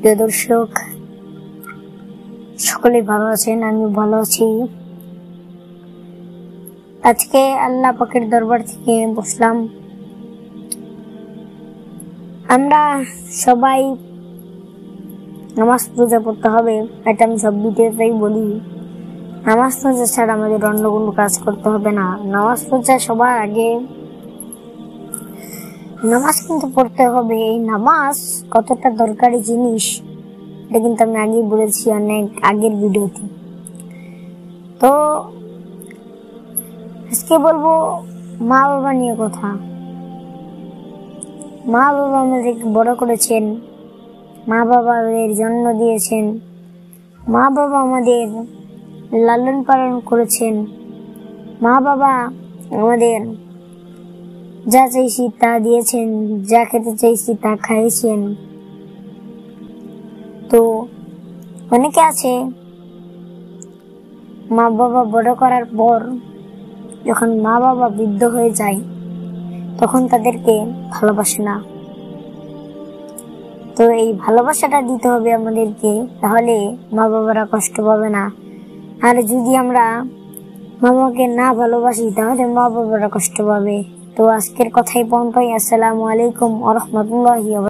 প্রিয় দর্শক, সকলে ভালো আছেন? আমি ভালো আছি। আজকে আল্লাহ পাকের দরবার থেকে বসলাম। আমরা সবাই নামাজ পূজা করতে হবে, এটা আমি সব ভিডিওতেই বলি। নামাজ পূজা ছাড়া আমাদের অন্য কোনো কাজ করতে হবে না। নামাজ পূজা সবার আগে নামাজ কিন্তু পড়তে হবে। এই নামাজ কতটা দরকারি জিনিস এটা কিন্তু আমি আগেই বলেছি অনেক আগের ভিডিওতে। তো আজকে বলবো মা বাবা নিয়ে কথা। মা বাবা আমাদেরকে বড় করেছেন, মা বাবা আমাদের জন্ম দিয়েছেন, মা বাবা আমাদের লালন পালন করেছেন, মা বাবা আমাদের যা চাইছি তা দিয়েছেন, যা খেতে চাইছি তা খাইয়েছেন। তো অনেকে আছে মা বাবা বড় করার পর যখন মা বাবা বৃদ্ধ হয়ে যায় তখন তাদেরকে ভালোবাসে না। তো এই ভালোবাসাটা দিতে হবে আমাদেরকে, তাহলে মা বাবারা কষ্ট পাবে না। আর যদি আমরা মা বাবাকে না ভালোবাসি তাহলে মা বাবারা কষ্ট পাবে। তো আজকের কথাই পর্যন্তই। আসসালামু আলাইকুম ওয়া রাহমাতুল্লাহি ওয়া বারাকাতুহু।